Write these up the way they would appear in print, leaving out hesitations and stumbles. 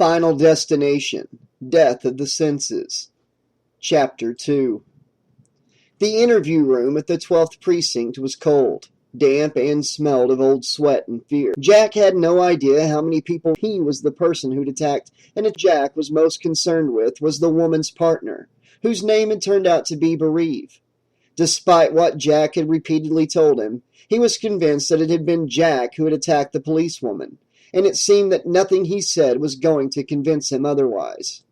Final Destination, Death of the Senses. Chapter 2. The interview room at the 12th precinct was cold, damp, and smelled of old sweat and fear. Jack had no idea how many people he was the person who'd attacked, and if Jack was most concerned with was the woman's partner, whose name had turned out to be Bereave. Despite what Jack had repeatedly told him, he was convinced that it had been Jack who had attacked the policewoman, and it seemed that nothing he said was going to convince him otherwise.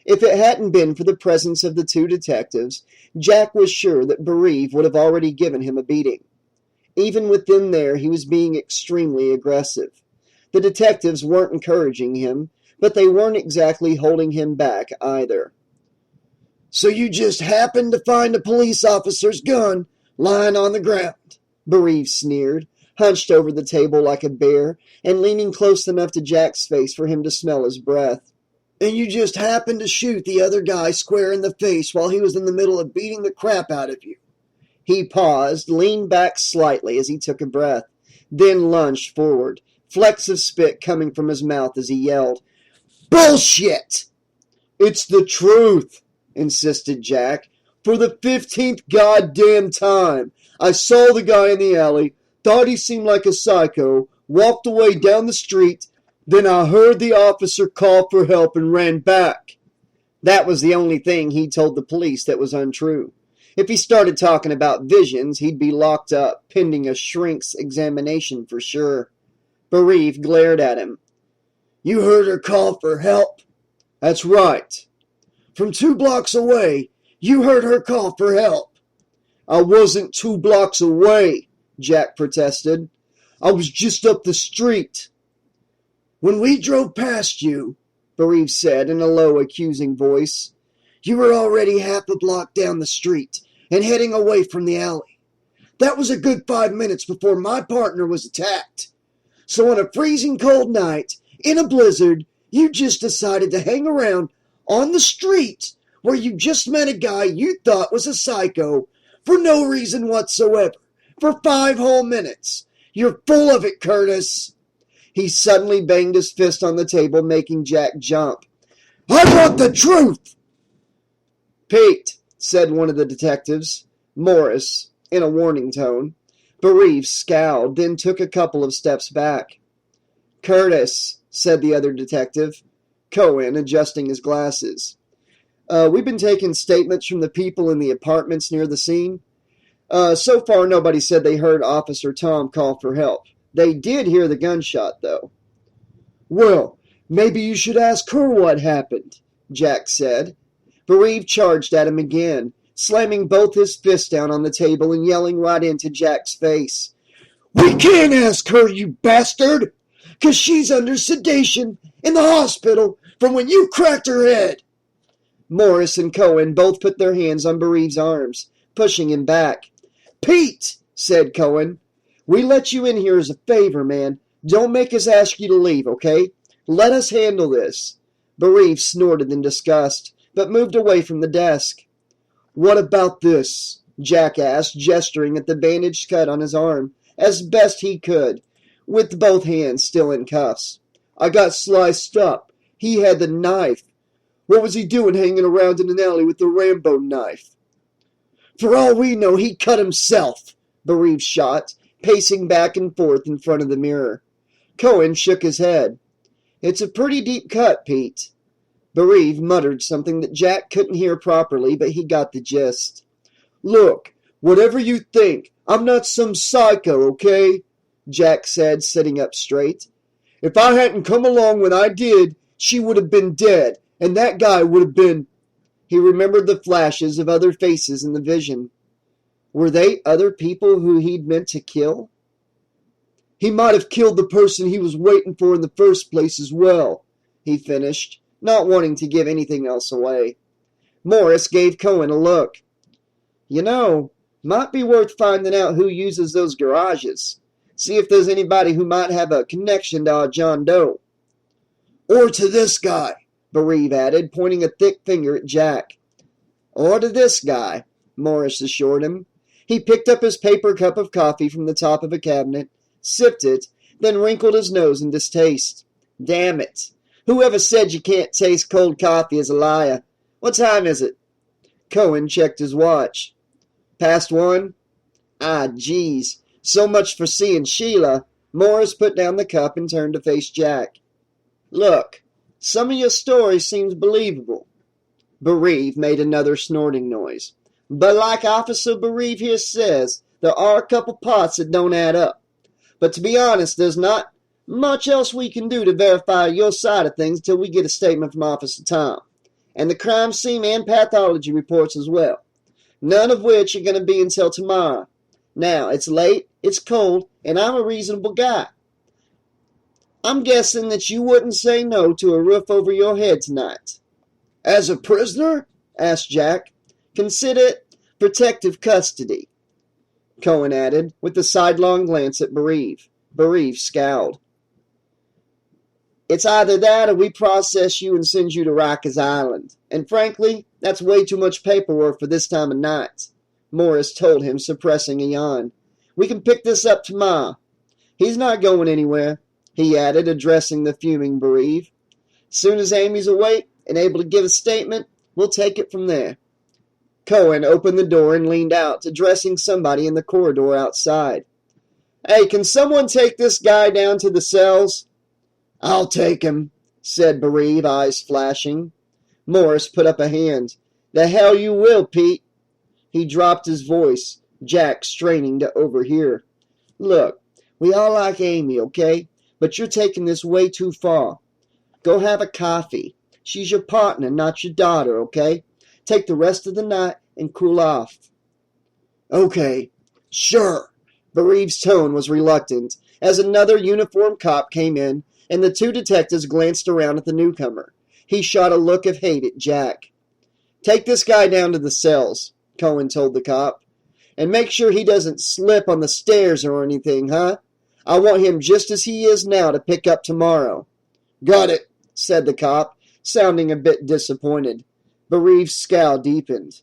If it hadn't been for the presence of the two detectives, Jack was sure that Bereave would have already given him a beating. Even with them there, he was being extremely aggressive. The detectives weren't encouraging him, but they weren't exactly holding him back either. "So you just happened to find a police officer's gun lying on the ground," Bereave sneered, hunched over the table like a bear and leaning close enough to Jack's face for him to smell his breath. "And you just happened to shoot the other guy square in the face while he was in the middle of beating the crap out of you." He paused, leaned back slightly as he took a breath, then lunged forward, flecks of spit coming from his mouth as he yelled, "Bullshit!" "It's the truth," insisted Jack. "For the 15th goddamn time. I saw the guy in the alley, thought he seemed like a psycho, walked away down the street, then I heard the officer call for help and ran back." That was the only thing he'd told the police that was untrue. If he started talking about visions, he'd be locked up, pending a shrink's examination for sure. Bereave glared at him. "You heard her call for help?" "That's right." "From 2 blocks away, you heard her call for help." "I wasn't 2 blocks away," Jack protested. "I was just up the street." "When we drove past you," Bereave said in a low, accusing voice, "you were already half a block down the street and heading away from the alley. That was a good 5 minutes before my partner was attacked. So on a freezing cold night, in a blizzard, you just decided to hang around on the street where you just met a guy you thought was a psycho for no reason whatsoever, for 5 whole minutes. You're full of it, Curtis." He suddenly banged his fist on the table, making Jack jump. "I want the truth!" "Pete," said one of the detectives, Morris, in a warning tone. Bereave scowled, then took a couple of steps back. "Curtis," said the other detective, Cohen, adjusting his glasses. We've been taking statements from the people in the apartments near the scene. So far, nobody said they heard Officer Tom call for help. They did hear the gunshot, though." "Well, maybe you should ask her what happened," Jack said. Bereave charged at him again, slamming both his fists down on the table and yelling right into Jack's face. "We can't ask her, you bastard, 'cause she's under sedation in the hospital from when you cracked her head." Morris and Cohen both put their hands on Bereave's arms, pushing him back. "Pete," said Cohen, "we let you in here as a favor, man. Don't make us ask you to leave, okay? Let us handle this." Bereave snorted in disgust, but moved away from the desk. "What about this?" Jack asked, gesturing at the bandaged cut on his arm, as best he could, with both hands still in cuffs. "I got sliced up. He had the knife. What was he doing hanging around in an alley with the Rambo knife?" "For all we know, he cut himself," Bereave shot, pacing back and forth in front of the mirror. Cohen shook his head. "It's a pretty deep cut, Pete." Bereave muttered something that Jack couldn't hear properly, but he got the gist. "Look, whatever you think, I'm not some psycho, okay?" Jack said, sitting up straight. "If I hadn't come along when I did, she would have been dead, and that guy would have been—" He remembered the flashes of other faces in the vision. Were they other people who he'd meant to kill? "He might have killed the person he was waiting for in the first place as well," he finished, not wanting to give anything else away. Morris gave Cohen a look. "You know, might be worth finding out who uses those garages. See if there's anybody who might have a connection to our John Doe." "Or to this guy," Bereave added, pointing a thick finger at Jack. "Or to this guy," Morris assured him. He picked up his paper cup of coffee from the top of a cabinet, sipped it, then wrinkled his nose in distaste. Damn it. Whoever said you can't taste cold coffee is a liar. What time is it? Cohen checked his watch. Past 1? Ah, geez. So much for seeing Sheila. Morris put down the cup and turned to face Jack. Look, some of your story seems believable. Bereave made another snorting noise. But like Officer Bereave here says, there are a couple parts that don't add up. But to be honest, there's not much else we can do to verify your side of things until we get a statement from Officer Tom. And the crime scene and pathology reports as well. None of which are going to be until tomorrow. Now, it's late, it's cold, and I'm a reasonable guy. I'm guessing that you wouldn't say no to a roof over your head tonight. As a prisoner? Asked Jack. Consider it protective custody, Cohen added, with a sidelong glance at Bereave. Bereave scowled. It's either that or we process you and send you to Rikers Island. And frankly, that's way too much paperwork for this time of night, Morris told him, suppressing a yawn. We can pick this up tomorrow. He's not going anywhere, he added, addressing the fuming Bereave. Soon as Amy's awake and able to give a statement, we'll take it from there. Cohen opened the door and leaned out, addressing somebody in the corridor outside. Hey, can someone take this guy down to the cells? I'll take him, said Bereave, eyes flashing. Morris put up a hand. The hell you will, Pete. He dropped his voice, Jack straining to overhear. Look, we all like Amy, okay? But you're taking this way too far. Go have a coffee. She's your partner, not your daughter, okay? Take the rest of the night and cool off. Okay, sure. Bereave's tone was reluctant as another uniformed cop came in, and the two detectives glanced around at the newcomer. He shot a look of hate at Jack. Take this guy down to the cells, Cohen told the cop, and make sure he doesn't slip on the stairs or anything, huh? I want him just as he is now to pick up tomorrow. Got it, said the cop, sounding a bit disappointed. Bereave's scowl deepened.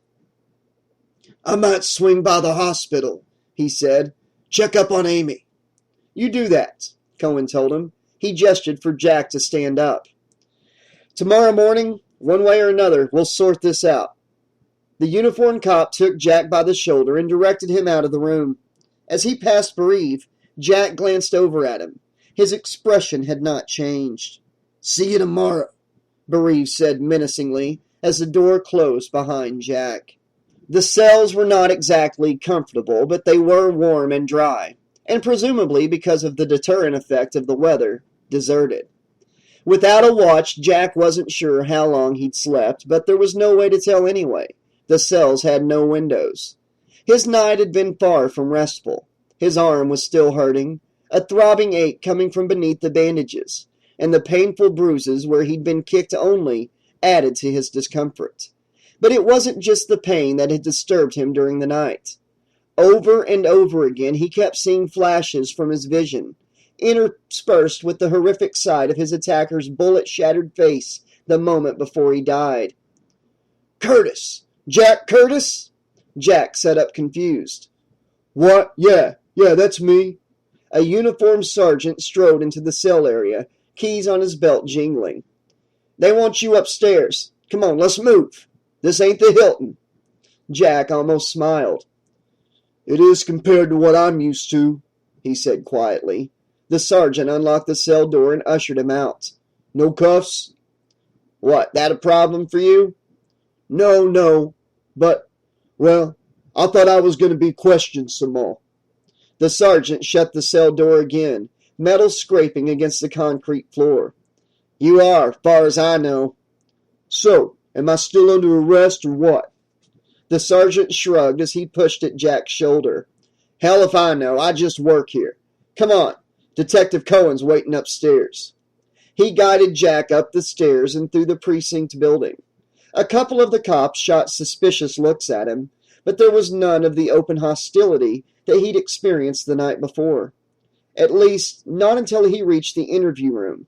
I might swing by the hospital, he said. Check up on Amy. You do that, Cohen told him. He gestured for Jack to stand up. Tomorrow morning, one way or another, we'll sort this out. The uniformed cop took Jack by the shoulder and directed him out of the room. As he passed Bereave, Jack glanced over at him. His expression had not changed. See you tomorrow, Bereave said menacingly as the door closed behind Jack. The cells were not exactly comfortable, but they were warm and dry, and presumably because of the deterrent effect of the weather, deserted. Without a watch, Jack wasn't sure how long he'd slept, but there was no way to tell anyway. The cells had no windows. His night had been far from restful. His arm was still hurting, a throbbing ache coming from beneath the bandages, and the painful bruises where he'd been kicked only added to his discomfort. But it wasn't just the pain that had disturbed him during the night. Over and over again he kept seeing flashes from his vision, interspersed with the horrific sight of his attacker's bullet-shattered face the moment before he died. Curtis! Jack Curtis? Jack sat up confused. What? Yeah, that's me. A uniformed sergeant strode into the cell area, keys on his belt jingling. They want you upstairs. Come on, let's move. This ain't the Hilton. Jack almost smiled. It is compared to what I'm used to, he said quietly. The sergeant unlocked the cell door and ushered him out. No cuffs? What, that a problem for you? No, but, well, I thought I was going to be questioned some more. The sergeant shut the cell door again, metal scraping against the concrete floor. You are, far as I know. So, am I still under arrest or what? The sergeant shrugged as he pushed at Jack's shoulder. Hell if I know, I just work here. Come on, Detective Cohen's waiting upstairs. He guided Jack up the stairs and through the precinct building. A couple of the cops shot suspicious looks at him, but there was none of the open hostility that he'd experienced the night before. At least, not until he reached the interview room.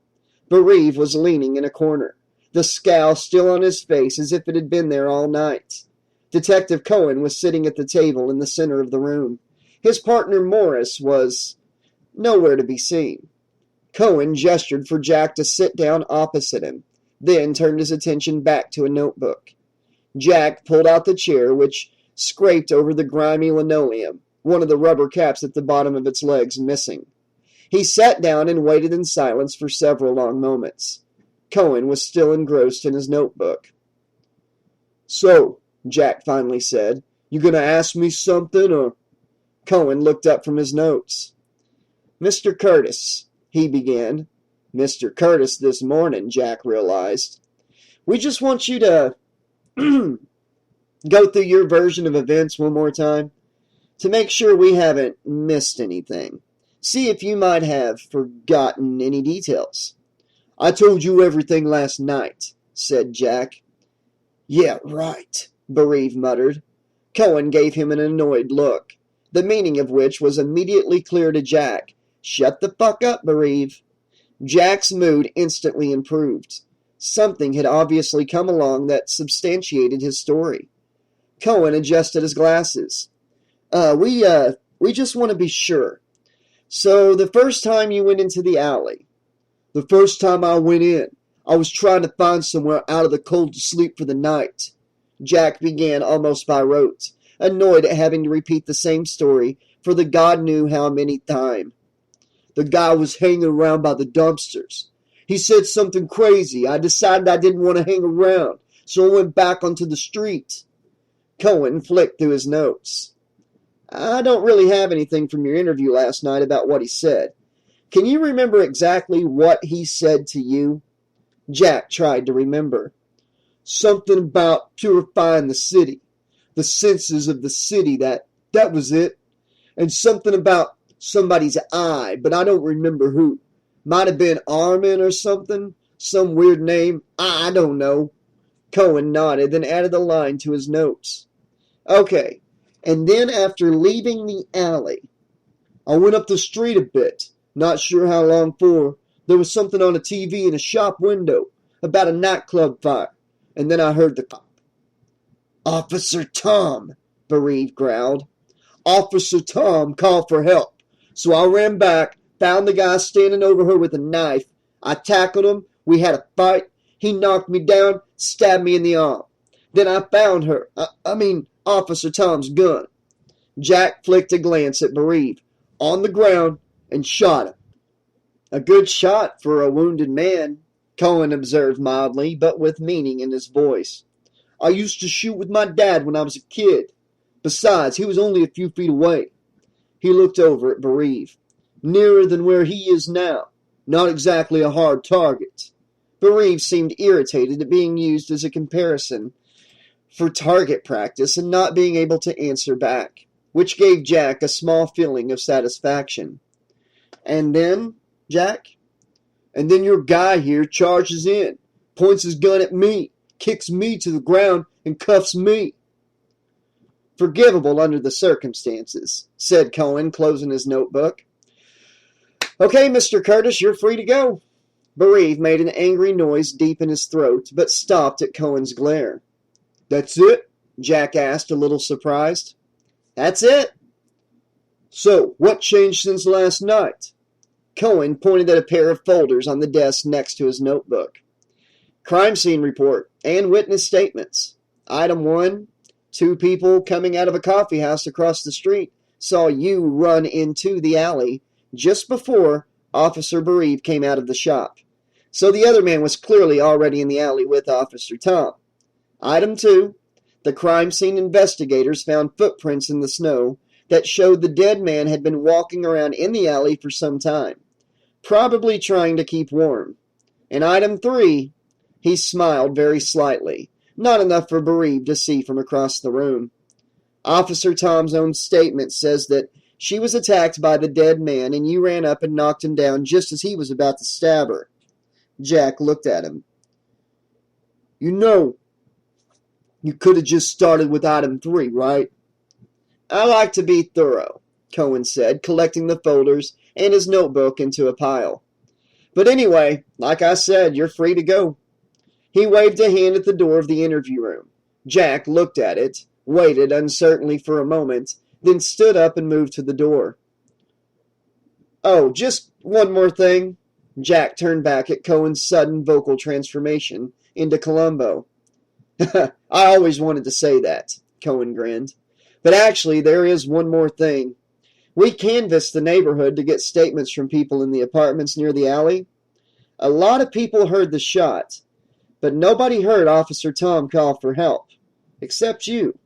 Bereave was leaning in a corner, the scowl still on his face as if it had been there all night. Detective Cohen was sitting at the table in the center of the room. His partner Morris was nowhere to be seen. Cohen gestured for Jack to sit down opposite him, then turned his attention back to a notebook. Jack pulled out the chair, which scraped over the grimy linoleum, one of the rubber caps at the bottom of its legs missing. He sat down and waited in silence for several long moments. Cohen was still engrossed in his notebook. "So," Jack finally said, "you gonna ask me something, or—" Cohen looked up from his notes. "Mr. Curtis," he began. Mr. Curtis this morning, Jack realized. "We just want you to go through your version of events one more time, to make sure we haven't missed anything. See if you might have forgotten any details." "I told you everything last night," said Jack. "Yeah, right," Bereave muttered. Cohen gave him an annoyed look, the meaning of which was immediately clear to Jack. "Shut the fuck up, Bereave." Jack's mood instantly improved. Something had obviously come along that substantiated his story. Cohen adjusted his glasses. We just want to be sure. So, the first time you went into the alley." "The first time I went in, I was trying to find somewhere out of the cold to sleep for the night," Jack began almost by rote, annoyed at having to repeat the same story for the God knew how many time. "The guy was hanging around by the dumpsters. He said something crazy. I decided I didn't want to hang around, so I went back onto the street." Cohen flicked through his notes. "I don't really have anything from your interview last night about what he said. Can you remember exactly what he said to you?" Jack tried to remember. "Something about purifying the city. The senses of the city, that was it. And something about somebody's eye, but I don't remember who. Might have been Armin or something. Some weird name. I don't know." Cohen nodded, then added a line to his notes. "Okay, and then after leaving the alley, I went up the street a bit. Not sure how long for. There was something on a TV in a shop window about a nightclub fire. And then I heard the cop." "Officer Tom," Bereave growled. "Officer Tom called for help. So I ran back, found the guy standing over her with a knife. I tackled him. We had a fight. He knocked me down, stabbed me in the arm. Then I found her. Officer Tom's gun." Jack flicked a glance at Bereave. "On the ground, and shot him." "A good shot for a wounded man," Cohen observed mildly, but with meaning in his voice. "I used to shoot with my dad when I was a kid. Besides, he was only a few feet away." He looked over at Bereave. "Nearer than where he is now. Not exactly a hard target." Bereave seemed irritated at being used as a comparison for target practice and not being able to answer back, which gave Jack a small feeling of satisfaction. "And then, Jack?" "And then your guy here charges in, points his gun at me, kicks me to the ground, and cuffs me." "Forgivable under the circumstances," said Cohen, closing his notebook. "Okay, Mr. Curtis, you're free to go." Bereave made an angry noise deep in his throat, but stopped at Cohen's glare. "That's it?" Jack asked, a little surprised. "That's it." "So, what changed since last night?" Cohen pointed at a pair of folders on the desk next to his notebook. "Crime scene report and witness statements. Item 1. 2 people coming out of a coffee house across the street saw you run into the alley just before Officer Bereave came out of the shop. So the other man was clearly already in the alley with Officer Tom. Item 2. The crime scene investigators found footprints in the snow that showed the dead man had been walking around in the alley for some time, probably trying to keep warm. And item 3, he smiled very slightly, not enough for Bereave to see from across the room. Officer Tom's own statement says that she was attacked by the dead man and you ran up and knocked him down just as he was about to stab her." Jack looked at him. "You know, you could have just started with item 3, right?" "I like to be thorough," Cohen said, collecting the folders and his notebook into a pile. "But anyway, like I said, you're free to go." He waved a hand at the door of the interview room. Jack looked at it, waited uncertainly for a moment, then stood up and moved to the door. "Oh, just one more thing." Jack turned back at Cohen's sudden vocal transformation into Columbo. I always wanted to say that, Cohen grinned. But actually, there is one more thing. We canvassed the neighborhood to get statements from people in the apartments near the alley. A lot of people heard the shot, but nobody heard Officer Tom call for help, except you.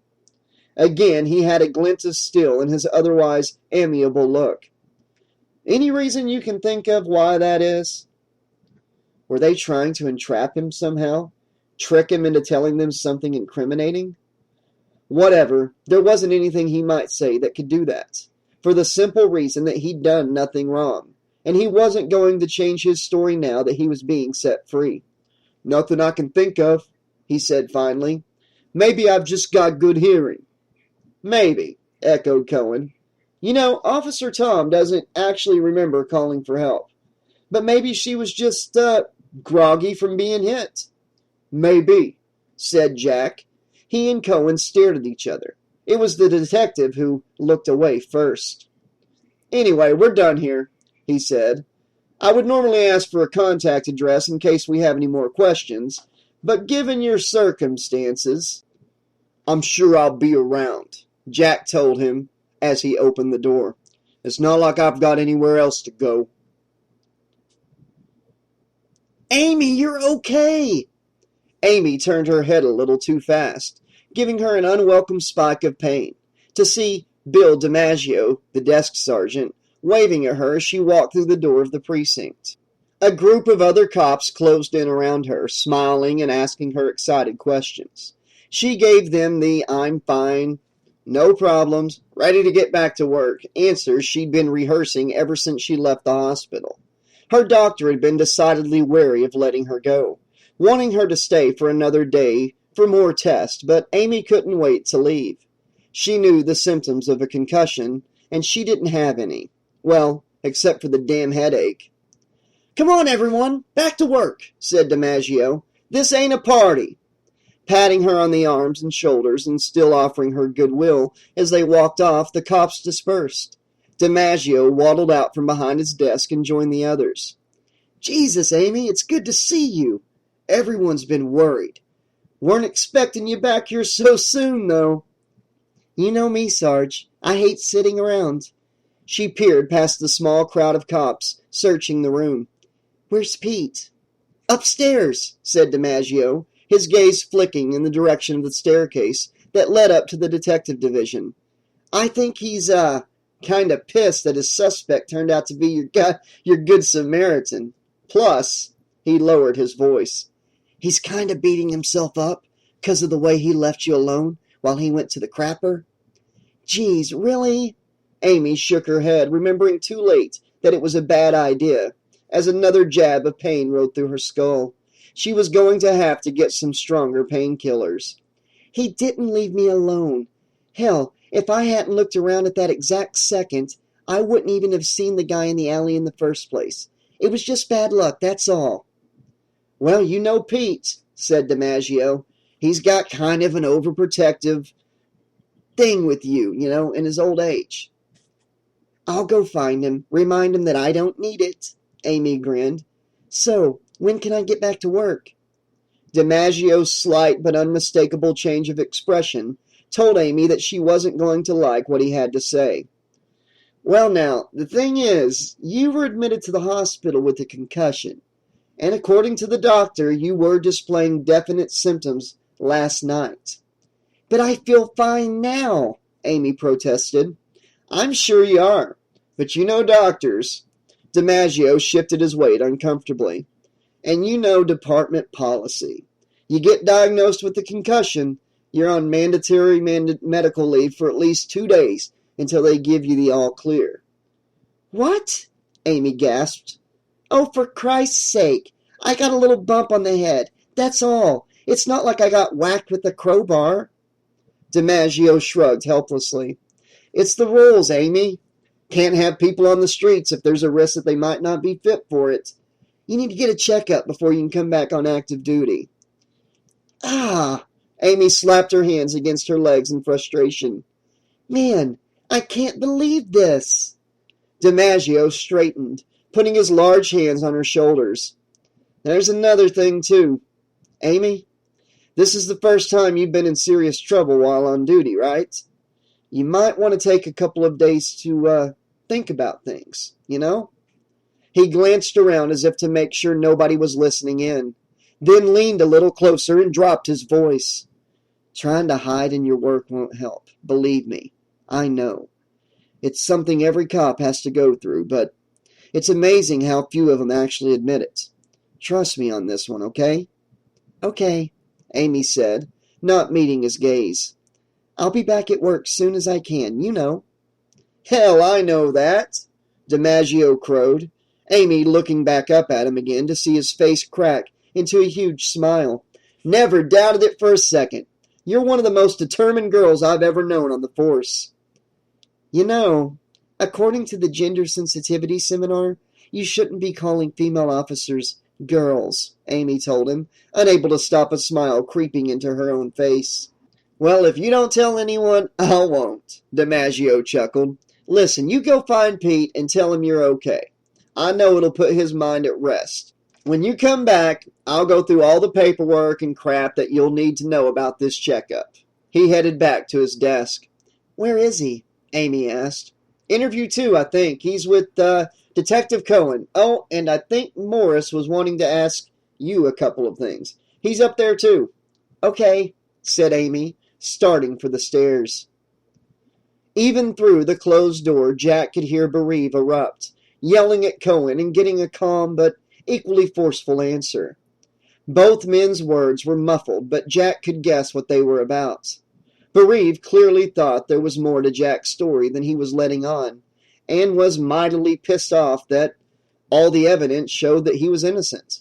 Again, he had a glint of steel in his otherwise amiable look. Any reason you can think of why that is? Were they trying to entrap him somehow? Trick him into telling them something incriminating? Whatever, there wasn't anything he might say that could do that, for the simple reason that he'd done nothing wrong, and he wasn't going to change his story now that he was being set free. Nothing I can think of, he said finally. Maybe I've just got good hearing. Maybe, echoed Cohen. You know, Officer Tom doesn't actually remember calling for help. But maybe she was just, groggy from being hit. Maybe, said Jack. He and Cohen stared at each other. It was the detective who looked away first. Anyway, we're done here, he said. I would normally ask for a contact address in case we have any more questions, but given your circumstances, I'm sure I'll be around, Jack told him as he opened the door. It's not like I've got anywhere else to go. Amy, you're okay. Amy turned her head a little too fast, giving her an unwelcome spike of pain, to see Bill DiMaggio, the desk sergeant, waving at her as she walked through the door of the precinct. A group of other cops closed in around her, smiling and asking her excited questions. She gave them the "I'm fine, no problems, ready to get back to work" answers she'd been rehearsing ever since she left the hospital. Her doctor had been decidedly wary of letting her go, wanting her to stay for another day for more tests, but Amy couldn't wait to leave. She knew the symptoms of a concussion, and she didn't have any. Well, except for the damn headache. Come on, everyone, back to work, said DiMaggio. This ain't a party. Patting her on the arms and shoulders and still offering her goodwill as they walked off, the cops dispersed. DiMaggio waddled out from behind his desk and joined the others. Jesus, Amy, it's good to see you. Everyone's been worried. Weren't expecting you back here so soon, though. You know me, Sarge. I hate sitting around. She peered past the small crowd of cops, searching the room. Where's Pete? Upstairs, said DiMaggio, his gaze flicking in the direction of the staircase that led up to the detective division. I think he's, kind of pissed that his suspect turned out to be your good Samaritan. Plus, he lowered his voice, he's kind of beating himself up because of the way he left you alone while he went to the crapper. Geez, really? Amy shook her head, remembering too late that it was a bad idea, as another jab of pain rode through her skull. She was going to have to get some stronger painkillers. He didn't leave me alone. Hell, if I hadn't looked around at that exact second, I wouldn't even have seen the guy in the alley in the first place. It was just bad luck, that's all. Well, you know Pete, said DiMaggio. He's got kind of an overprotective thing with you, in his old age. I'll go find him, remind him that I don't need it, Amy grinned. So, when can I get back to work? DiMaggio's slight but unmistakable change of expression told Amy that she wasn't going to like what he had to say. Well now, the thing is, you were admitted to the hospital with a concussion, and according to the doctor, you were displaying definite symptoms last night. But I feel fine now, Amy protested. I'm sure you are, but you know doctors. DiMaggio shifted his weight uncomfortably. And you know department policy. You get diagnosed with a concussion, you're on mandatory medical leave for at least 2 days until they give you the all clear. What? Amy gasped. Oh, for Christ's sake. I got a little bump on the head. That's all. It's not like I got whacked with a crowbar. DiMaggio shrugged helplessly. It's the rules, Amy. Can't have people on the streets if there's a risk that they might not be fit for it. You need to get a checkup before you can come back on active duty. Ah! Amy slapped her hands against her legs in frustration. Man, I can't believe this. DiMaggio straightened, putting his large hands on her shoulders. There's another thing, too. Amy, this is the first time you've been in serious trouble while on duty, right? You might want to take a couple of days to, think about things, you know? He glanced around as if to make sure nobody was listening in, then leaned a little closer and dropped his voice. Trying to hide in your work won't help. Believe me, I know. It's something every cop has to go through, but it's amazing how few of them actually admit it. Trust me on this one, okay? Okay, Amy said, not meeting his gaze. I'll be back at work soon as I can, you know. Hell, I know that, DiMaggio crowed, Amy looking back up at him again to see his face crack into a huge smile. Never doubted it for a second. You're one of the most determined girls I've ever known on the force. You know, according to the gender sensitivity seminar, you shouldn't be calling female officers girls, Amy told him, unable to stop a smile creeping into her own face. Well, if you don't tell anyone, I won't, DiMaggio chuckled. Listen, you go find Pete and tell him you're okay. I know it'll put his mind at rest. When you come back, I'll go through all the paperwork and crap that you'll need to know about this checkup. He headed back to his desk. Where is he? Amy asked. Interview 2, I think. He's with, Detective Cohen. Oh, and I think Morris was wanting to ask you a couple of things. He's up there, too. Okay, said Amy, starting for the stairs. Even through the closed door, Jack could hear Bereave erupt, yelling at Cohen and getting a calm but equally forceful answer. Both men's words were muffled, but Jack could guess what they were about. Bereave clearly thought there was more to Jack's story than he was letting on, and was mightily pissed off that all the evidence showed that he was innocent.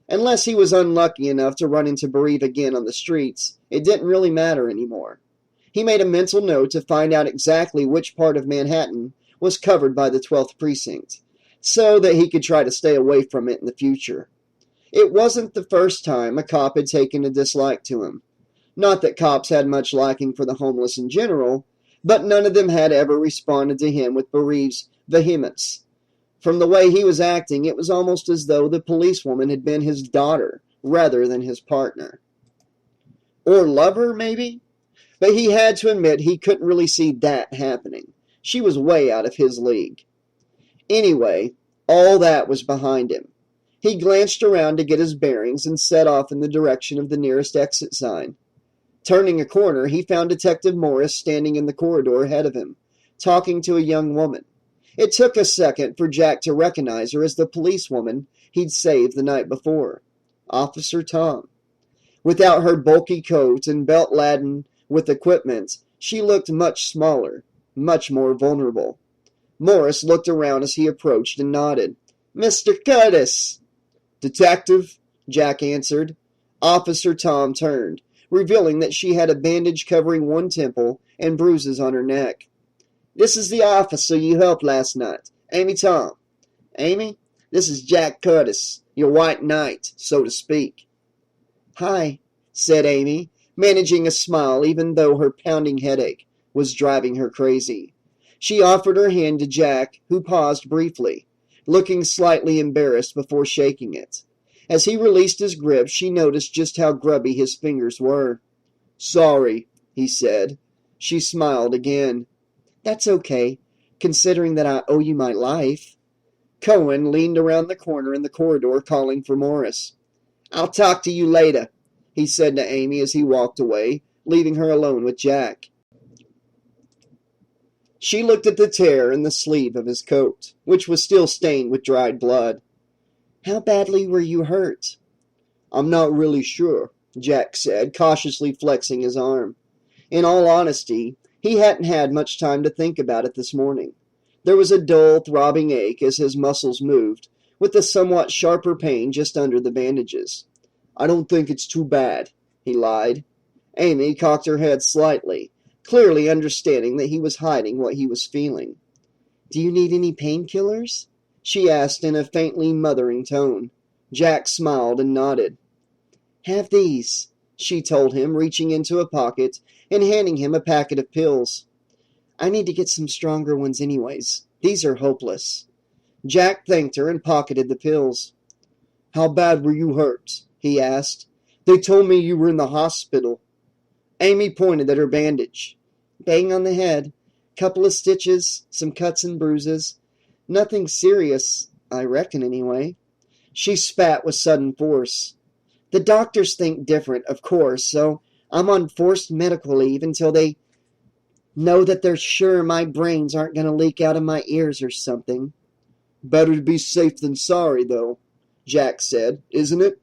Unless he was unlucky enough to run into Bereave again on the streets, it didn't really matter anymore. He made a mental note to find out exactly which part of Manhattan was covered by the 12th precinct, so that he could try to stay away from it in the future. It wasn't the first time a cop had taken a dislike to him. Not that cops had much liking for the homeless in general, but none of them had ever responded to him with Bereave's vehemence. From the way he was acting, it was almost as though the policewoman had been his daughter rather than his partner. Or lover, maybe? But he had to admit he couldn't really see that happening. She was way out of his league. Anyway, all that was behind him. He glanced around to get his bearings and set off in the direction of the nearest exit sign. Turning a corner, he found Detective Morris standing in the corridor ahead of him, talking to a young woman. It took a second for Jack to recognize her as the policewoman he'd saved the night before, Officer Tom. Without her bulky coat and belt laden with equipment, she looked much smaller, much more vulnerable. Morris looked around as he approached and nodded. Mr. Curtis! Detective, Jack answered. Officer Tom turned, revealing that she had a bandage covering one temple and bruises on her neck. This is the officer you helped last night, Amy Tom. Amy, this is Jack Curtis, your white knight, so to speak. Hi, said Amy, managing a smile even though her pounding headache was driving her crazy. She offered her hand to Jack, who paused briefly, looking slightly embarrassed before shaking it. As he released his grip, she noticed just how grubby his fingers were. Sorry, he said. She smiled again. That's okay, considering that I owe you my life. Cohen leaned around the corner in the corridor, calling for Morris. I'll talk to you later, he said to Amy as he walked away, leaving her alone with Jack. She looked at the tear in the sleeve of his coat, which was still stained with dried blood. How badly were you hurt? I'm not really sure, Jack said, cautiously flexing his arm. In all honesty, he hadn't had much time to think about it this morning. There was a dull, throbbing ache as his muscles moved, with a somewhat sharper pain just under the bandages. I don't think it's too bad, he lied. Amy cocked her head slightly, clearly understanding that he was hiding what he was feeling. Do you need any painkillers? She asked in a faintly mothering tone. Jack smiled and nodded. Have these, she told him, reaching into a pocket and handing him a packet of pills. I need to get some stronger ones anyways. These are hopeless. Jack thanked her and pocketed the pills. "How bad were you hurt?" he asked. "They told me you were in the hospital." Amy pointed at her bandage. "Bang on the head. Couple of stitches, some cuts and bruises. Nothing serious, I reckon anyway." She spat with sudden force. "The doctors think different, of course, so I'm on forced medical leave until they know that they're sure my brains aren't going to leak out of my ears or something." "Better to be safe than sorry, though," Jack said, "isn't it?"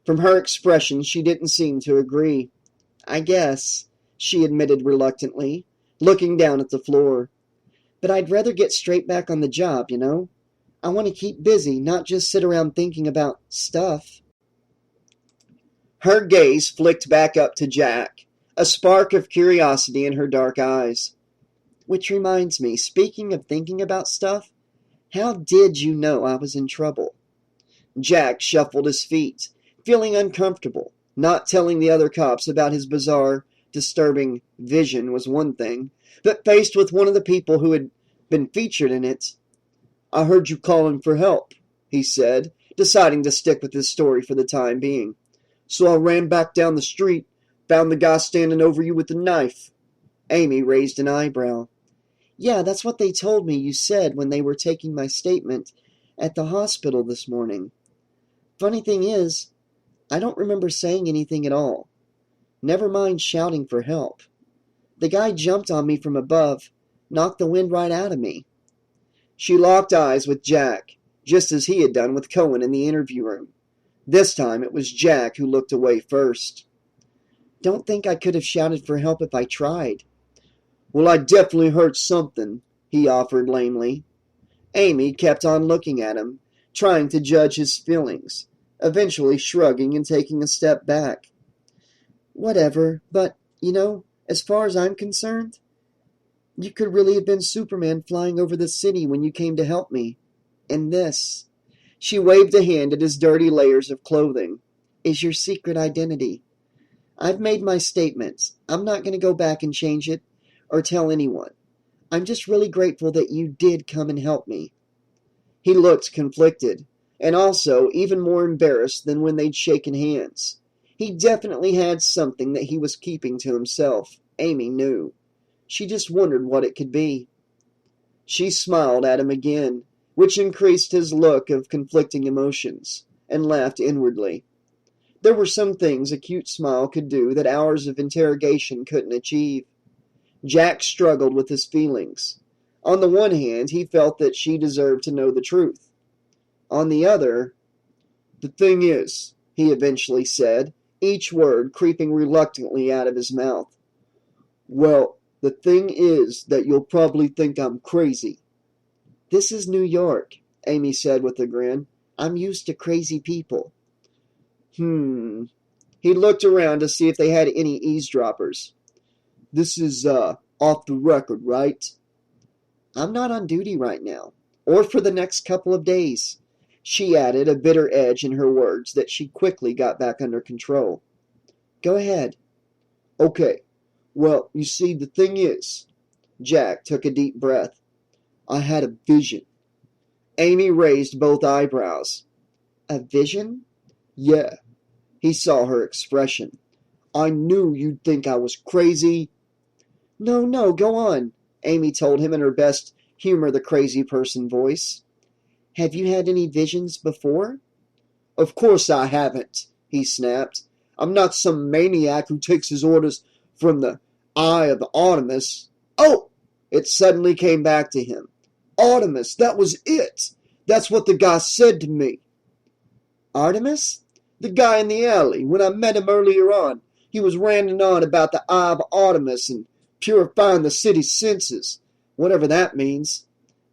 From her expression, she didn't seem to agree. "I guess," she admitted reluctantly, looking down at the floor. "But I'd rather get straight back on the job, you know? I want to keep busy, not just sit around thinking about stuff." Her gaze flicked back up to Jack, a spark of curiosity in her dark eyes. "Which reminds me, speaking of thinking about stuff, how did you know I was in trouble?" Jack shuffled his feet, feeling uncomfortable. Not telling the other cops about his bizarre, disturbing vision was one thing, but faced with one of the people who had been featured in it. "I heard you calling for help," he said, deciding to stick with his story for the time being. "So I ran back down the street, found the guy standing over you with a knife." Amy raised an eyebrow. "Yeah, that's what they told me you said when they were taking my statement at the hospital this morning. Funny thing is, I don't remember saying anything at all. Never mind shouting for help. The guy jumped on me from above, knocked the wind right out of me." She locked eyes with Jack, just as he had done with Cohen in the interview room. This time it was Jack who looked away first. "Don't think I could have shouted for help if I tried." "Well, I definitely heard something," he offered lamely. Amy kept on looking at him, trying to judge his feelings, eventually shrugging and taking a step back. "Whatever, but, as far as I'm concerned, you could really have been Superman flying over the city when you came to help me. And this," she waved a hand at his dirty layers of clothing, "is your secret identity. I've made my statements. I'm not going to go back and change it or tell anyone. I'm just really grateful that you did come and help me." He looked conflicted, and also even more embarrassed than when they'd shaken hands. He definitely had something that he was keeping to himself. Amy knew. She just wondered what it could be. She smiled at him again, which increased his look of conflicting emotions, and laughed inwardly. There were some things a cute smile could do that hours of interrogation couldn't achieve. Jack struggled with his feelings. On the one hand, he felt that she deserved to know the truth. On the other, "The thing is," he eventually said, each word creeping reluctantly out of his mouth. "Well, the thing is that you'll probably think I'm crazy." "This is New York," Amy said with a grin. "I'm used to crazy people." He looked around to see if they had any eavesdroppers. "This is, off the record, right?" "I'm not on duty right now, or for the next couple of days." She added, a bitter edge in her words that she quickly got back under control. "Go ahead." "Okay. Well, you see, the thing is," Jack took a deep breath, "I had a vision." Amy raised both eyebrows. "A vision?" "Yeah." He saw her expression. "I knew you'd think I was crazy." No, go on," Amy told him in her best humor the crazy person voice. "Have you had any visions before?" "Of course I haven't," he snapped. "I'm not some maniac who takes his orders from the eye of Artemis." Oh! It suddenly came back to him. Artemis, that was it. That's what the guy said to me. "Artemis?" "The guy in the alley. When I met him earlier on, he was ranting on about the eye of Artemis and purifying the city's senses, whatever that means."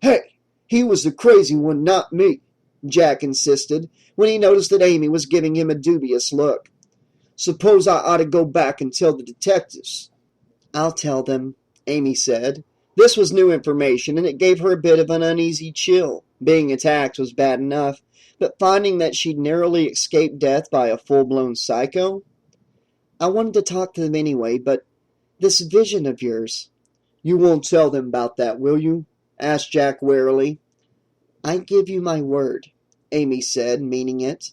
"Hey, he was the crazy one, not me," Jack insisted, when he noticed that Amy was giving him a dubious look. "Suppose I ought to go back and tell the detectives." "I'll tell them," Amy said. This was new information, and it gave her a bit of an uneasy chill. Being attacked was bad enough, but finding that she'd narrowly escaped death by a full-blown psycho? "I wanted to talk to them anyway, but this vision of yours." "You won't tell them about that, will you?" asked Jack warily. I give you my word, Amy said, meaning it.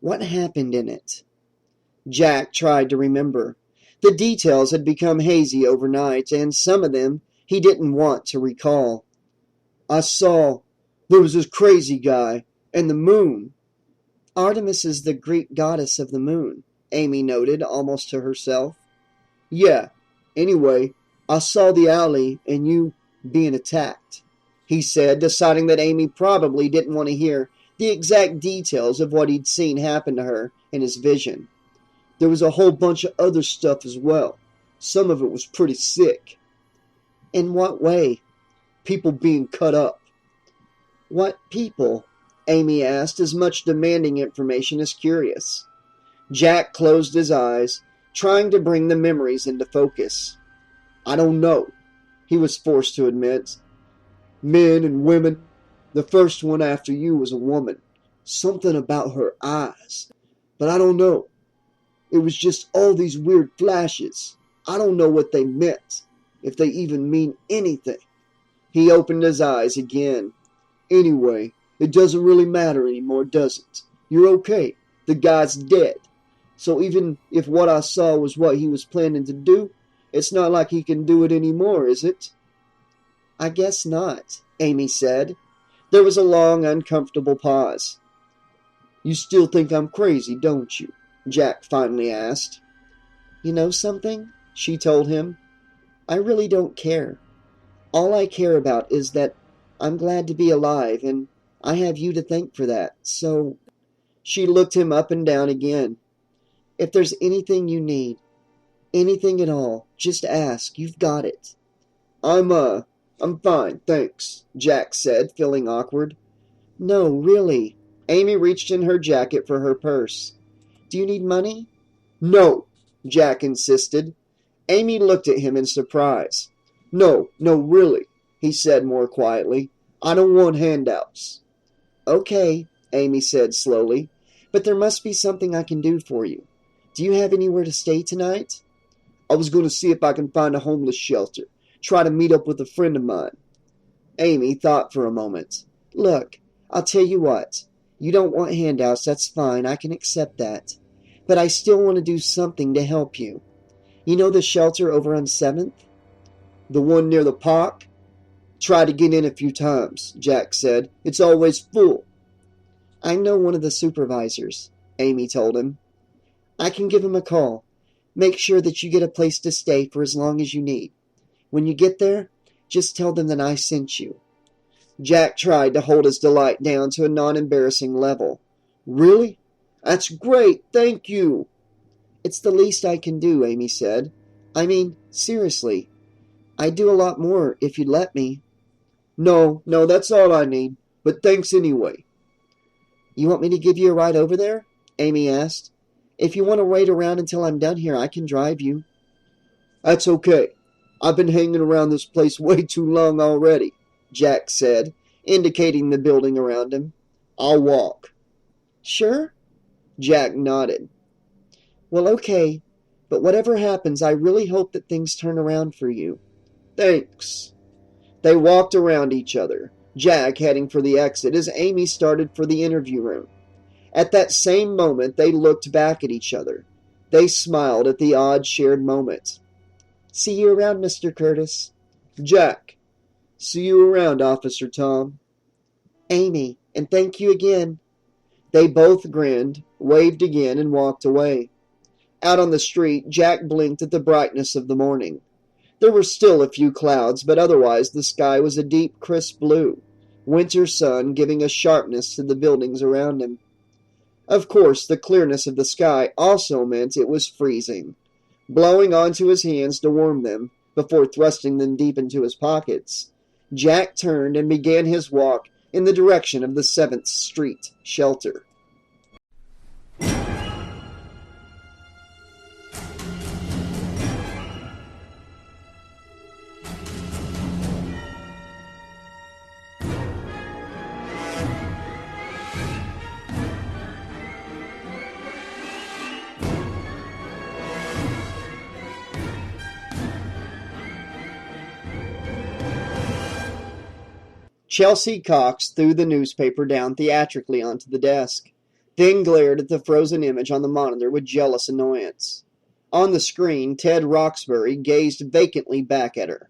What happened in it? Jack tried to remember. The details had become hazy overnight, and some of them he didn't want to recall. I saw there was this crazy guy, and the moon. Artemis is the Greek goddess of the moon, Amy noted, almost to herself. Yeah, anyway, I saw the alley and you being attacked, he said, deciding that Amy probably didn't want to hear the exact details of what he'd seen happen to her in his vision. There was a whole bunch of other stuff as well. Some of it was pretty sick. In what way? People being cut up. What people? Amy asked, as much demanding information as curious. Jack closed his eyes, trying to bring the memories into focus. I don't know, he was forced to admit. Men and women. The first one after you was a woman. Something about her eyes. But I don't know. It was just all these weird flashes. I don't know what they meant, if they even mean anything. He opened his eyes again. Anyway, it doesn't really matter anymore, does it? You're okay. The guy's dead. So even if what I saw was what he was planning to do, it's not like he can do it anymore, is it? I guess not, Amy said. There was a long, uncomfortable pause. You still think I'm crazy, don't you? Jack finally asked. You know something? She told him. I really don't care. All I care about is that I'm glad to be alive, and I have you to thank for that. So, she looked him up and down again. If there's anything you need, anything at all, just ask. You've got it. I'm fine, thanks, Jack said, feeling awkward. No, really. Amy reached in her jacket for her purse. Do you need money? No, Jack insisted. Amy looked at him in surprise. No, really, he said more quietly. I don't want handouts. Okay, Amy said slowly, but there must be something I can do for you. Do you have anywhere to stay tonight? I was going to see if I can find a homeless shelter. Try to meet up with a friend of mine. Amy thought for a moment. Look, I'll tell you what. You don't want handouts, that's fine. I can accept that. But I still want to do something to help you. You know the shelter over on 7th? The one near the park? Tried to get in a few times, Jack said. It's always full. I know one of the supervisors, Amy told him. I can give him a call. Make sure that you get a place to stay for as long as you need. When you get there, just tell them that I sent you. Jack tried to hold his delight down to a non-embarrassing level. Really? That's great, thank you. It's the least I can do, Amy said. I mean, seriously. I'd do a lot more if you'd let me. No, that's all I need, but thanks anyway. You want me to give you a ride over there? Amy asked. If you want to wait around until I'm done here, I can drive you. That's okay. I've been hanging around this place way too long already, Jack said, indicating the building around him. I'll walk. Sure? Jack nodded. Well, okay, but whatever happens, I really hope that things turn around for you. Thanks. They walked around each other, Jack heading for the exit as Amy started for the interview room. At that same moment, they looked back at each other. They smiled at the odd shared moment. See you around, Mr. Curtis. Jack. See you around, Officer Tom. Amy, and thank you again. They both grinned, waved again, and walked away. Out on the street, Jack blinked at the brightness of the morning. There were still a few clouds, but otherwise the sky was a deep, crisp blue, winter sun giving a sharpness to the buildings around him. Of course, the clearness of the sky also meant it was freezing, blowing onto his hands to warm them before thrusting them deep into his pockets. Jack turned and began his walk in the direction of the 7th Street shelter. Chelsea Cox threw the newspaper down theatrically onto the desk, then glared at the frozen image on the monitor with jealous annoyance. On the screen, Ted Roxbury gazed vacantly back at her.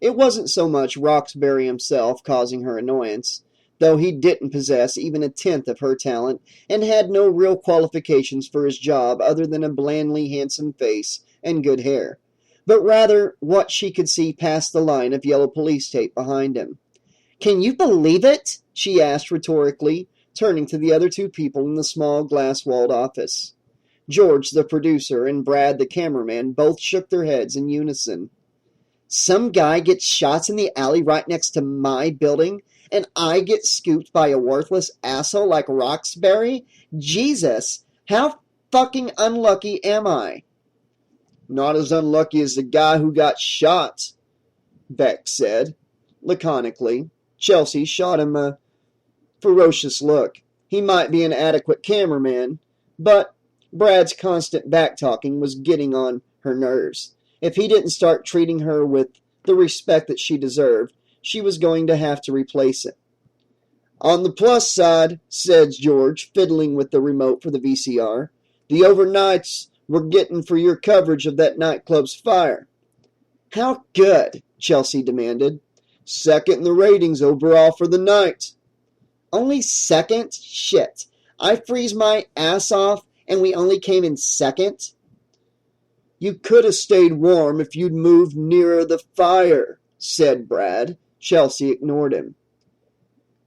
It wasn't so much Roxbury himself causing her annoyance, though he didn't possess even a tenth of her talent and had no real qualifications for his job other than a blandly handsome face and good hair, but rather what she could see past the line of yellow police tape behind him. "Can you believe it?" she asked rhetorically, turning to the other two people in the small glass-walled office. George, the producer, and Brad, the cameraman, both shook their heads in unison. "Some guy gets shots in the alley right next to my building, and I get scooped by a worthless asshole like Roxbury? Jesus, how fucking unlucky am I?" "Not as unlucky as the guy who got shot," Beck said, laconically. Chelsea shot him a ferocious look. He might be an adequate cameraman, but Brad's constant back-talking was getting on her nerves. If he didn't start treating her with the respect that she deserved, she was going to have to replace it. "On the plus side," said George, fiddling with the remote for the VCR, "the overnights we're getting for your coverage of that nightclub's fire." "How good?" Chelsea demanded. "Second in the ratings overall for the night." "Only second? Shit. I freeze my ass off and we only came in second?" "You could have stayed warm if you'd moved nearer the fire," said Brad. Chelsea ignored him.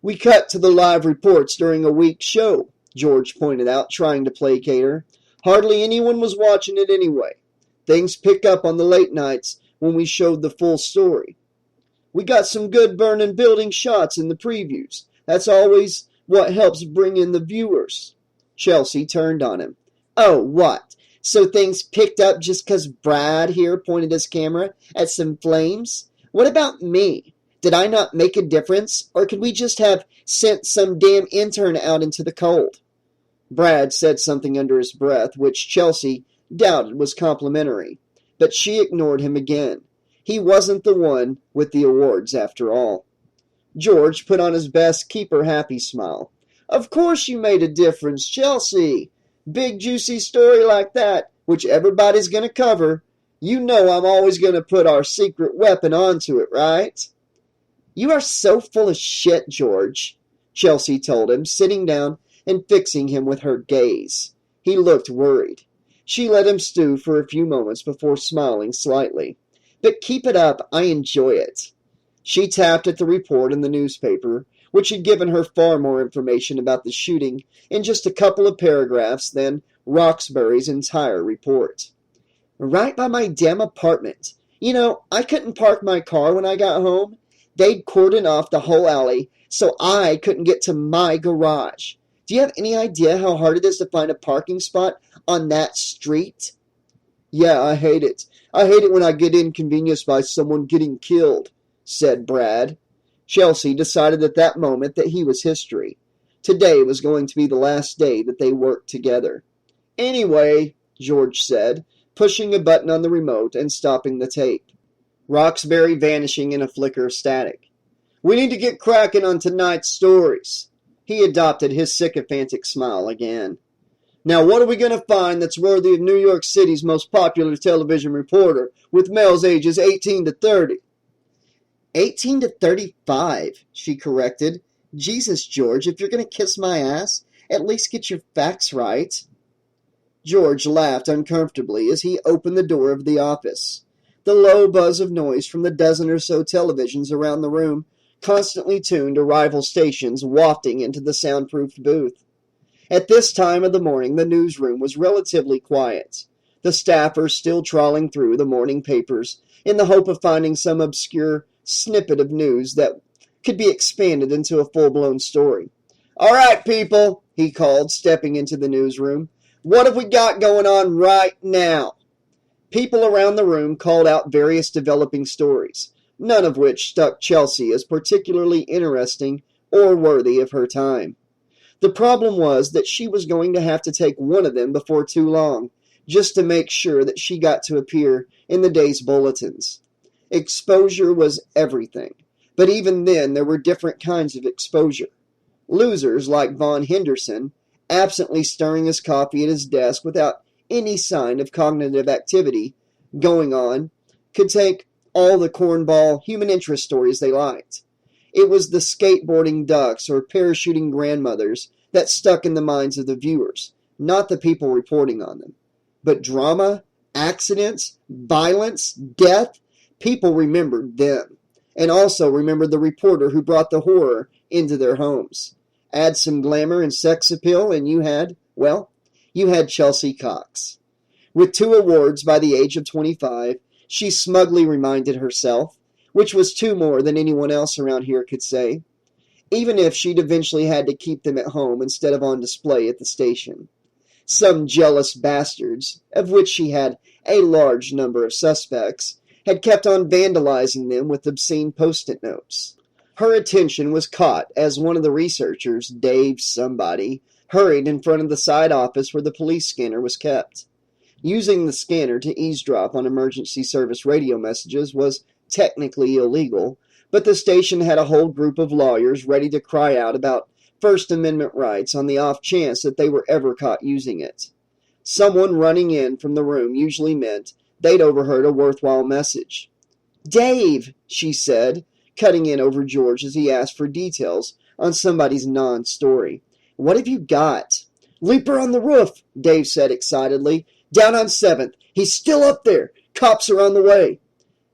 "We cut to the live reports during a weak show," George pointed out, trying to placate her. "Hardly anyone was watching it anyway. Things pick up on the late nights when we showed the full story. We got some good burning building shots in the previews. That's always what helps bring in the viewers." Chelsea turned on him. "Oh, what? So things picked up just 'cause Brad here pointed his camera at some flames? What about me? Did I not make a difference, or could we just have sent some damn intern out into the cold?" Brad said something under his breath, which Chelsea doubted was complimentary, but she ignored him again. He wasn't the one with the awards, after all. George put on his best keep-her-happy smile. "Of course you made a difference, Chelsea. Big juicy story like that, which everybody's going to cover. You know I'm always going to put our secret weapon onto it, right?" "You are so full of shit, George," Chelsea told him, sitting down and fixing him with her gaze. He looked worried. She let him stew for a few moments before smiling slightly. "But keep it up. I enjoy it." She tapped at the report in the newspaper, which had given her far more information about the shooting in just a couple of paragraphs than Roxbury's entire report. "Right by my damn apartment. You know, I couldn't park my car when I got home. They'd cordoned off the whole alley, so I couldn't get to my garage. Do you have any idea how hard it is to find a parking spot on that street?" "Yeah, I hate it. I hate it when I get inconvenienced by someone getting killed," said Brad. Chelsea decided at that moment that he was history. Today was going to be the last day that they worked together. "Anyway," George said, pushing a button on the remote and stopping the tape. Roxbury vanishing in a flicker of static. "We need to get cracking on tonight's stories." He adopted his sycophantic smile again. "Now what are we going to find that's worthy of New York City's most popular television reporter with males ages 18 to 30? 18 to 35, she corrected. "Jesus, George, if you're going to kiss my ass, at least get your facts right." George laughed uncomfortably as he opened the door of the office. The low buzz of noise from the dozen or so televisions around the room constantly tuned to rival stations wafting into the soundproofed booth. At this time of the morning, the newsroom was relatively quiet, the staffers still trawling through the morning papers in the hope of finding some obscure snippet of news that could be expanded into a full-blown story. "All right, people," he called, stepping into the newsroom. "What have we got going on right now?" People around the room called out various developing stories, none of which struck Chelsea as particularly interesting or worthy of her time. The problem was that she was going to have to take one of them before too long, just to make sure that she got to appear in the day's bulletins. Exposure was everything, But even then, there were different kinds of exposure. Losers like Von Henderson, absently stirring his coffee at his desk without any sign of cognitive activity going on, could take all the cornball human interest stories they liked. It was the skateboarding ducks or parachuting grandmothers that stuck in the minds of the viewers, not the people reporting on them. But drama, accidents, violence, death, people remembered them, and also remembered the reporter who brought the horror into their homes. Add some glamour and sex appeal, and you had Chelsea Cox. With 2 awards by the age of 25, she smugly reminded herself, which was 2 more than anyone else around here could say, even if she'd eventually had to keep them at home instead of on display at the station. Some jealous bastards, of which she had a large number of suspects, had kept on vandalizing them with obscene post-it notes. Her attention was caught as one of the researchers, Dave somebody, hurried in front of the side office where the police scanner was kept. Using the scanner to eavesdrop on emergency service radio messages was technically illegal, but the station had a whole group of lawyers ready to cry out about First Amendment rights on the off chance that they were ever caught using it. Someone running in from the room usually meant they'd overheard a worthwhile message. "Dave," she said, cutting in over George as he asked for details on somebody's non-story. "What have you got?" "Leaper on the roof," Dave said excitedly. "Down on 7th. He's still up there. Cops are on the way."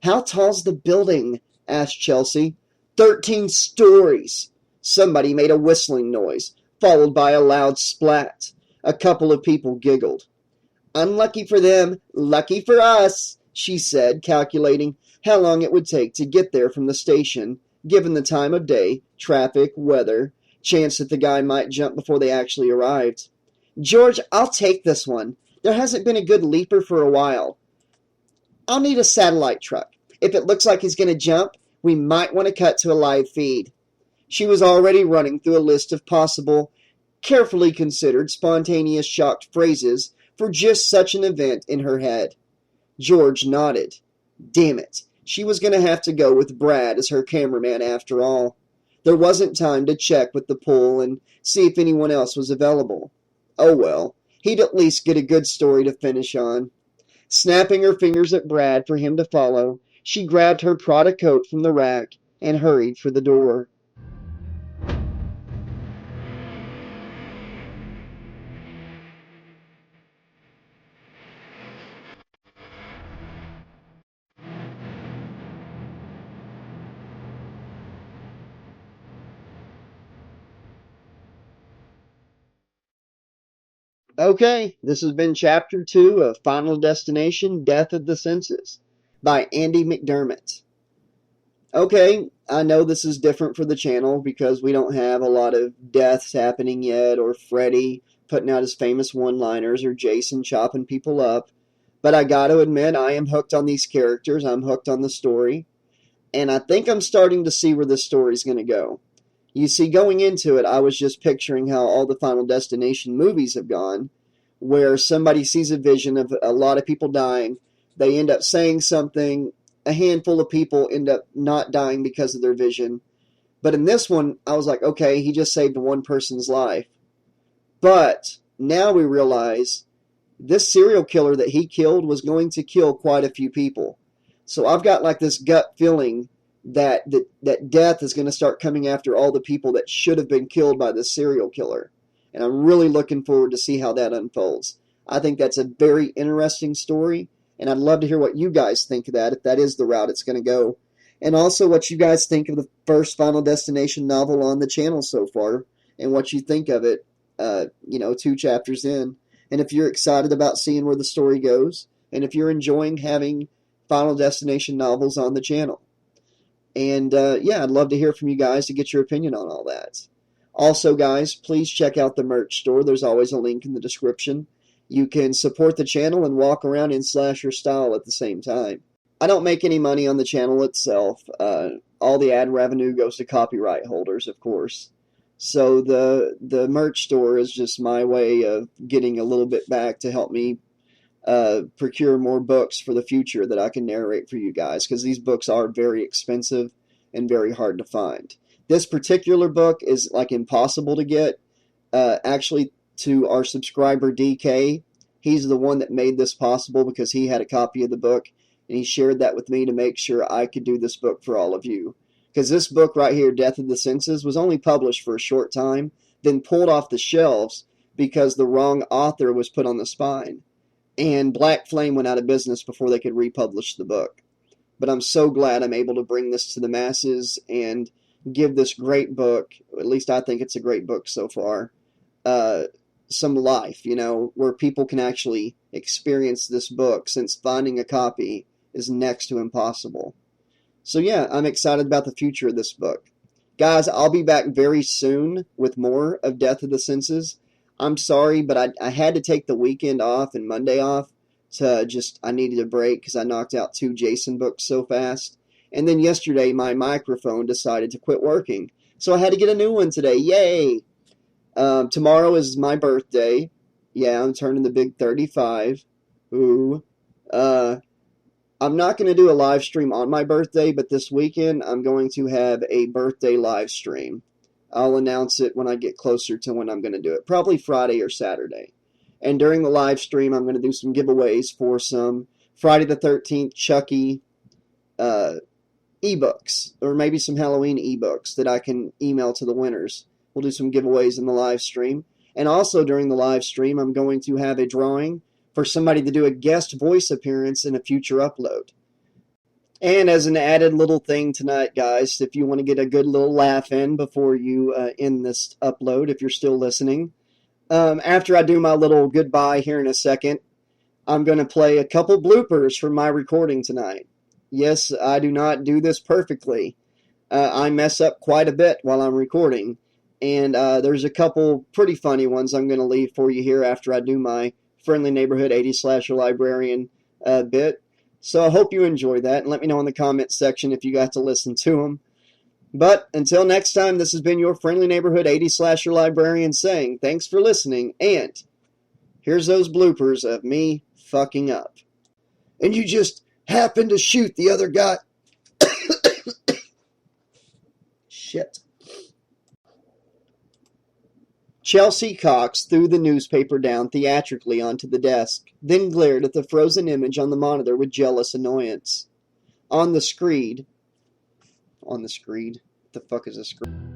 "How tall's the building?" asked Chelsea. 13 stories. Somebody made a whistling noise, followed by a loud splat. A couple of people giggled. "Unlucky for them, lucky for us," she said, calculating how long it would take to get there from the station, given the time of day, traffic, weather, chance that the guy might jump before they actually arrived. "George, I'll take this one. There hasn't been a good leaper for a while. I'll need a satellite truck. If it looks like he's going to jump, we might want to cut to a live feed." She was already running through a list of possible, carefully considered, spontaneous shocked phrases for just such an event in her head. George nodded. Damn it. She was going to have to go with Brad as her cameraman after all. There wasn't time to check with the pool and see if anyone else was available. Oh well, he'd at least get a good story to finish on. Snapping her fingers at Brad for him to follow, she grabbed her Prada coat from the rack and hurried for the door. Okay, this has been Chapter 2 of Final Destination, Death of the Senses by Andy McDermott. Okay, I know this is different for the channel because we don't have a lot of deaths happening yet, or Freddy putting out his famous one-liners, or Jason chopping people up, but I gotta admit, I am hooked on these characters, I'm hooked on the story, and I think I'm starting to see where this story's gonna go. You see, going into it, I was just picturing how all the Final Destination movies have gone, where somebody sees a vision of a lot of people dying, they end up saying something, a handful of people end up not dying because of their vision. But in this one, I was like, okay, he just saved one person's life. But now we realize this serial killer that he killed was going to kill quite a few people. So I've got like this gut feeling that death is going to start coming after all the people that should have been killed by this serial killer. And I'm really looking forward to see how that unfolds. I think that's a very interesting story, and I'd love to hear what you guys think of that, if that is the route it's going to go. And also what you guys think of the first Final Destination novel on the channel so far, and what you think of it, 2 chapters in. And if you're excited about seeing where the story goes, and if you're enjoying having Final Destination novels on the channel. And I'd love to hear from you guys to get your opinion on all that. Also, guys, please check out the merch store. There's always a link in the description. You can support the channel and walk around in slasher style at the same time. I don't make any money on the channel itself. All the ad revenue goes to copyright holders, of course. So the merch store is just my way of getting a little bit back to help me procure more books for the future that I can narrate for you guys, because these books are very expensive, and very hard to find. This particular book is like impossible to get. Actually, to our subscriber DK, he's the one that made this possible because he had a copy of the book, and he shared that with me to make sure I could do this book for all of you. Because this book right here, Death of the Senses, was only published for a short time, then pulled off the shelves because the wrong author was put on the spine. And Black Flame went out of business before they could republish the book. But I'm so glad I'm able to bring this to the masses and give this great book, at least I think it's a great book so far, some life, where people can actually experience this book, since finding a copy is next to impossible. So yeah, I'm excited about the future of this book. Guys, I'll be back very soon with more of Death of the Senses. I'm sorry, but I had to take the weekend off and Monday off I needed a break because I knocked out 2 Jason books so fast. And then yesterday, my microphone decided to quit working. So I had to get a new one today. Yay! Tomorrow is my birthday. Yeah, I'm turning the big 35. Ooh. I'm not going to do a live stream on my birthday, but this weekend I'm going to have a birthday live stream. I'll announce it when I get closer to when I'm going to do it. Probably Friday or Saturday. And during the live stream, I'm going to do some giveaways for some Friday the 13th Chucky ebooks, or maybe some Halloween ebooks that I can email to the winners. We'll do some giveaways in the live stream. And also during the live stream, I'm going to have a drawing for somebody to do a guest voice appearance in a future upload. And as an added little thing tonight, guys, if you want to get a good little laugh in before you end this upload, if you're still listening, after I do my little goodbye here in a second, I'm going to play a couple bloopers from my recording tonight. Yes, I do not do this perfectly. I mess up quite a bit while I'm recording. And there's a couple pretty funny ones I'm going to leave for you here after I do my Friendly Neighborhood 80s Slasher Librarian bit. So I hope you enjoy that, and let me know in the comments section if you got to listen to them. But until next time, this has been your Friendly Neighborhood 80s Slasher Librarian saying thanks for listening, and here's those bloopers of me fucking up. And you just happened to shoot the other guy. Shit. Chelsea Cox threw the newspaper down theatrically onto the desk, then glared at the frozen image on the monitor with jealous annoyance. On the screed. What the fuck is a screed?